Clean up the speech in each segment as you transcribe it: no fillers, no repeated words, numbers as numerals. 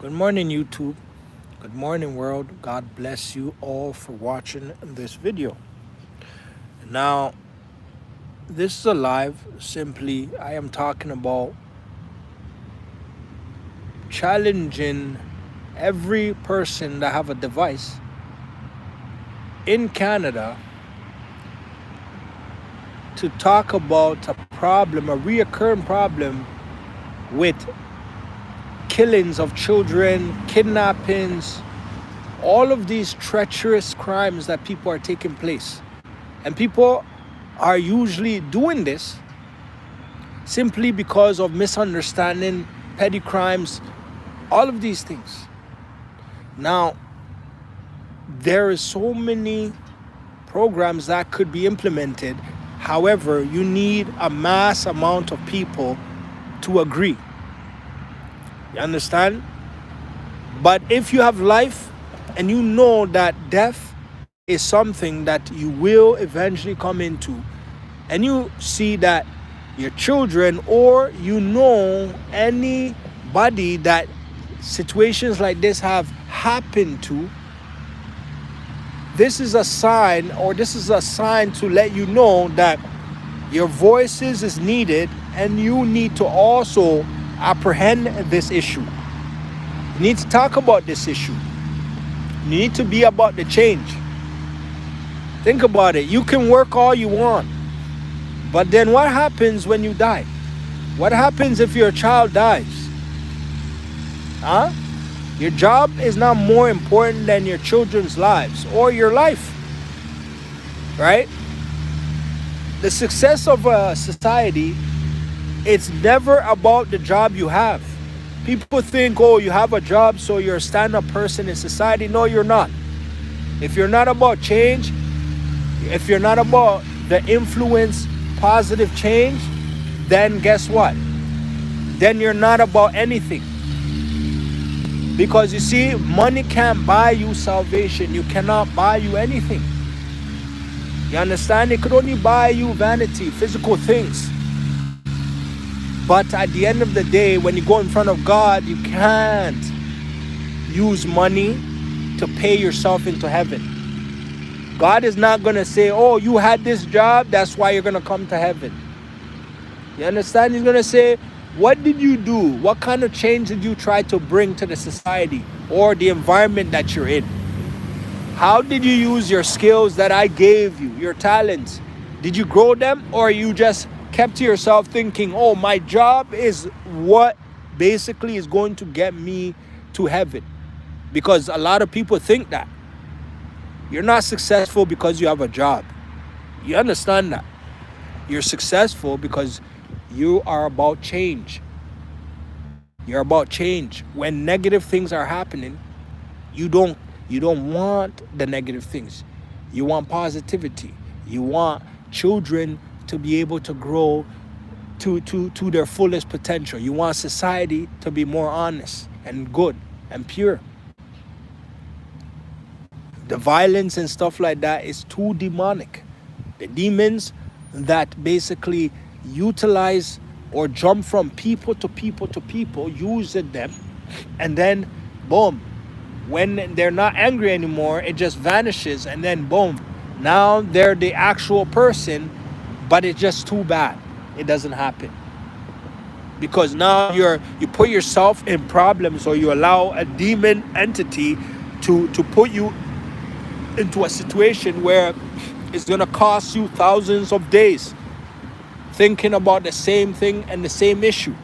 Good morning, YouTube. Good morning, world. God bless you all for watching this video. Now, this is a live. Simply, I am talking about challenging every person that have a device in Canada to talk about a problem, a reoccurring problem with killings of children, kidnappings, all of these treacherous crimes that people are taking place. And people are usually doing this simply because of misunderstanding, petty crimes, all of these things. Now, there is so many programs that could be implemented. However, you need a mass amount of people to agree. You understand? But if you have life and you know that death is something that you will eventually come into, and you see that your children or anybody that situations like this have happened to, this is a sign to let you know that your voices is needed, and you need to also apprehend this issue. You need to talk about this issue. You need to be about the change. Think about it. You can work all you want, but then what happens when you die? What happens if your child dies? Huh? Your job is not more important than your children's lives or your life, right? The success of a society, it's never about the job you have. People think, oh, you have a job, so you're a stand-up person in society. No, you're not. If you're not about change, if you're not about the influence, positive change, then guess what? Then you're not about anything. Because you see, money can't buy you salvation. You cannot buy you anything. You understand? It could only buy you vanity, physical things. But at the end of the day, when you go in front of God, you can't use money to pay yourself into heaven. God is not going to say, oh, you had this job, that's why you're going to come to heaven. You understand? He's going to say, what did you do? What kind of change did you try to bring to the society or the environment that you're in? How did you use your skills that I gave you, your talents? Did you grow them, or you just kept to yourself thinking, oh, my job is what basically is going to get me to heaven? Because a lot of people think that. You're not successful because you have a job. You understand that? You're successful because you are about change. You're about change. When negative things are happening, you don't want the negative things. You want positivity. You want children to be able to grow to their fullest potential. You want society to be more honest and good and pure. The violence and stuff like that is too demonic. The demons that basically utilize or jump from people to people to people, using them, and then boom, when they're not angry anymore, it just vanishes, and then boom, now they're the actual person, but it's just too bad it doesn't happen. Because now you put yourself in problems, or you allow a demon entity to put you into a situation where it's going to cost you thousands of days thinking about the same thing and the same issue.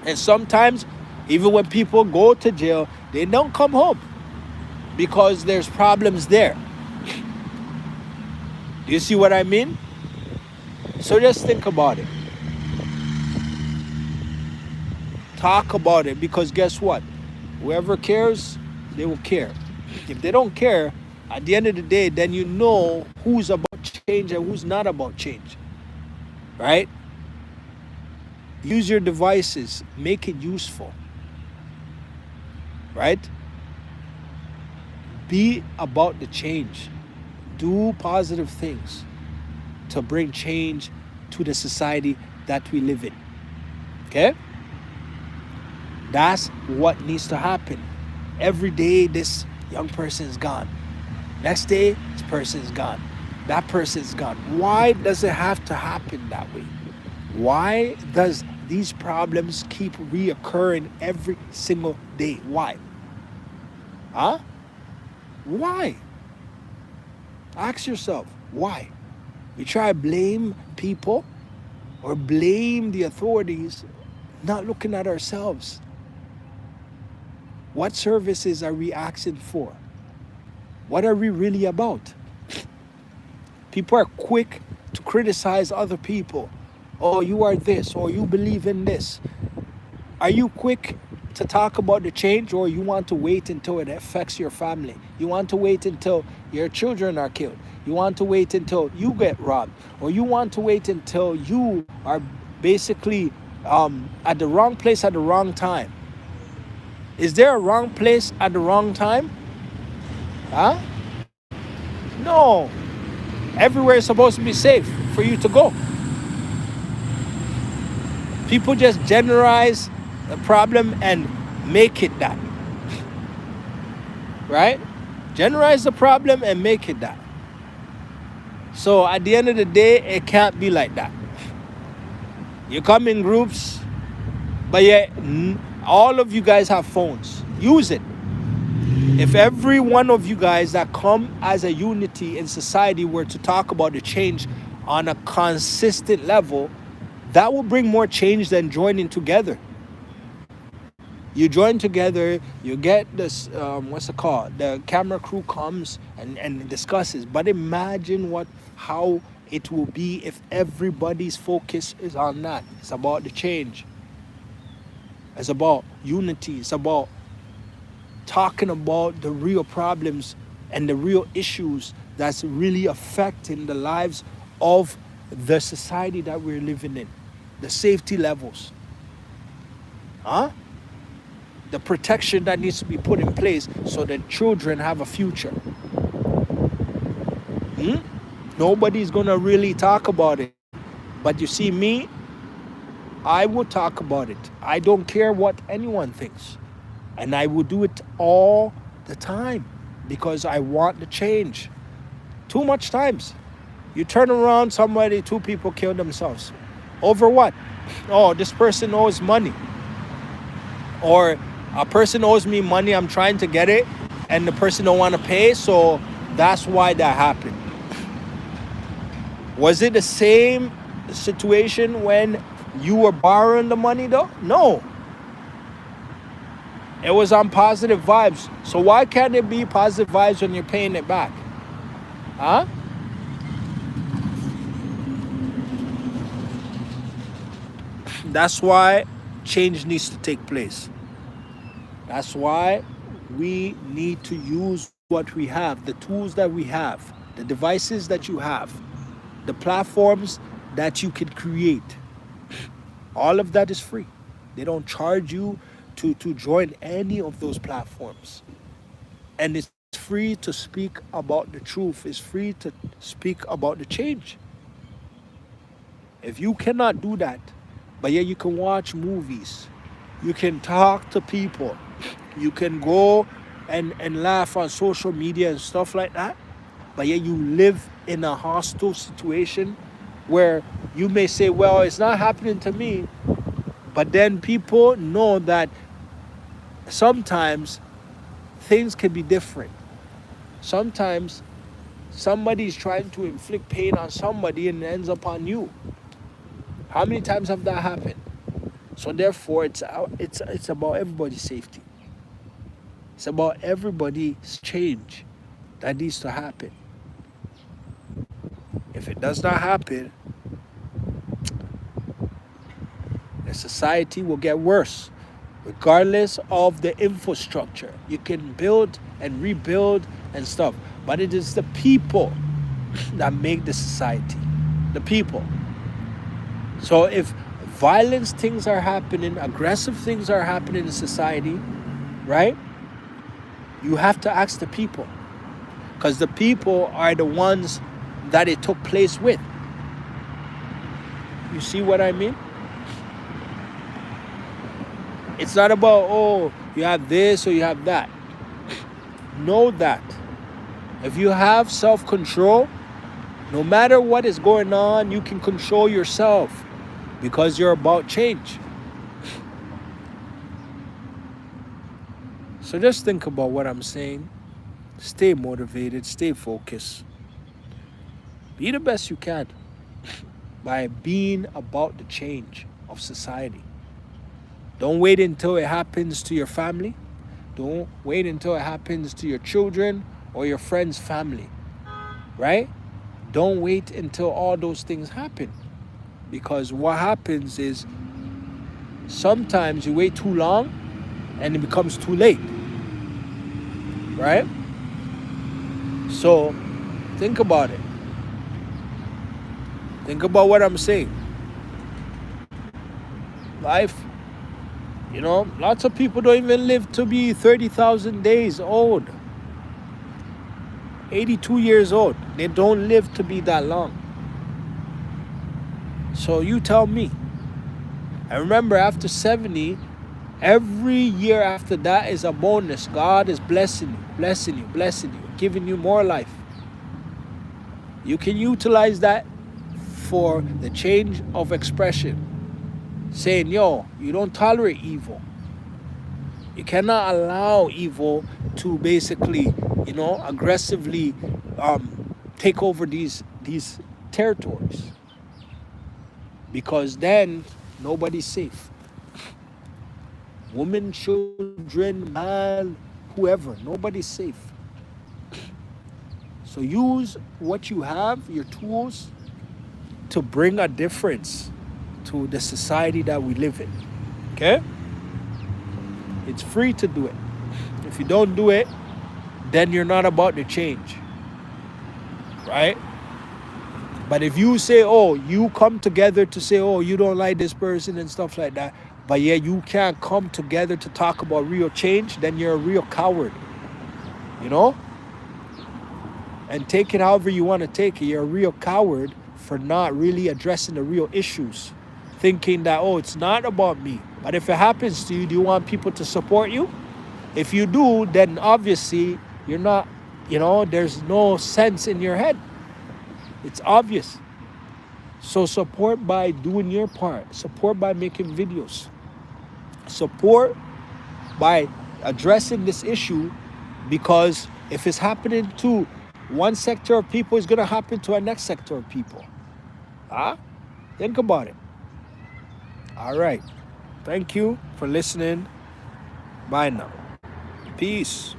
And sometimes, even when people go to jail, they don't come home because there's problems there. Do you see what I mean? So just think about it. Talk about it, because guess what? Whoever cares, they will care. If they don't care, at the end of the day, then you know who's about change and who's not about change. Right? Use your devices. Make it useful. Right? Be about the change. Do positive things to bring change to the society that we live in. Okay? That's what needs to happen. Every day, this young person is gone. Next day, this person is gone. That person is gone. Why does it have to happen that way? Why does these problems keep reoccurring every single day? Why? Huh? Why? Ask yourself, why? We try to blame people or blame the authorities, not looking at ourselves. What services are we asking for? What are we really about? People are quick to criticize other people. Oh, you are this, or you believe in this. Are you quick to talk about the change, or you want to wait until it affects your family? You want to wait until your children are killed? You want to wait until you get robbed? Or you want to wait until you are basically at the wrong place at the wrong time? Is there a wrong place at the wrong time? Huh? No. Everywhere is supposed to be safe for you to go. People just generalize the problem and make it that. Right? Generalize the problem and make it that. So at the end of the day, it can't be like that. You come in groups, but yet all of you guys have phones. Use it. If every one of you guys that come as a unity in society were to talk about the change on a consistent level, that will bring more change than joining together. You join together, you get this, what's it called? The camera crew comes and discusses. But imagine how it will be if everybody's focus is on that. It's about the change. It's about unity. It's about talking about the real problems and the real issues that's really affecting the lives of the society that we're living in. The safety levels. Huh? The protection that needs to be put in place so that children have a future. Nobody's gonna really talk about it. But you see me, I will talk about it. I don't care what anyone thinks. And I will do it all the time because I want the change. Too much times. You turn around, two people kill themselves. Over what? Oh, this person owes money. Or a person owes me money, I'm trying to get it, and the person don't want to pay, so that's why that happened. Was it the same situation when you were borrowing the money though? No. It was on positive vibes. So why can't it be positive vibes when you're paying it back? Huh? That's why change needs to take place. That's why we need to use what we have, the tools that we have, the devices that you have, the platforms that you can create. All of that is free. They don't charge you to join any of those platforms. And it's free to speak about the truth. It's free to speak about the change. If you cannot do that, but yet you can watch movies, you can talk to people, you can go and laugh on social media and stuff like that, but yet you live in a hostile situation where you may say, well, it's not happening to me, but then people know that sometimes things can be different. Sometimes somebody's trying to inflict pain on somebody and it ends up on you. How many times have that happened? So therefore, it's about everybody's safety. It's about everybody's change that needs to happen. If it does not happen, the society will get worse. Regardless of the infrastructure, you can build and rebuild and stuff, but it is the people that make the society. The people. So if violence things are happening, aggressive things are happening in society, right? You have to ask the people, because the people are the ones that it took place with. You see what I mean? It's not about, oh, you have this or you have that. Know that if you have self-control, no matter what is going on, you can control yourself because you're about change. So just think about what I'm saying. Stay motivated, stay focused. Be the best you can by being about the change of society. Don't wait until it happens to your family. Don't wait until it happens to your children or your friend's family, right? Don't wait until all those things happen. Because what happens is sometimes you wait too long and it becomes too late, right? So think about it. Think about what I'm saying. Life, lots of people don't even live to be 30,000 days old. 82 years old. They don't live to be that long. So you tell me. And remember, after 70, every year after that is a bonus. God is blessing you, blessing you, blessing you, giving you more life. You can utilize that for the change of expression. Saying, yo, you don't tolerate evil. You cannot allow evil to basically, aggressively take over these territories. Because then nobody's safe. Women, children, man, whoever, nobody's safe. So use what you have, your tools, to bring a difference to the society that we live in. Okay? It's free to do it. If you don't do it, then you're not about to change. Right? But if you say, oh, you come together to say, oh, you don't like this person and stuff like that, but yeah, you can't come together to talk about real change, then you're a real coward. And take it however you want to take it. You're a real coward for not really addressing the real issues. Thinking that, oh, it's not about me. But if it happens to you, do you want people to support you? If you do, then obviously you're not, there's no sense in your head. It's obvious. So support by doing your part. Support by making videos. Support by addressing this issue, because if it's happening to one sector of people, it's going to happen to a next sector of people. Think about it. All right. Thank you for listening. Bye now. Peace.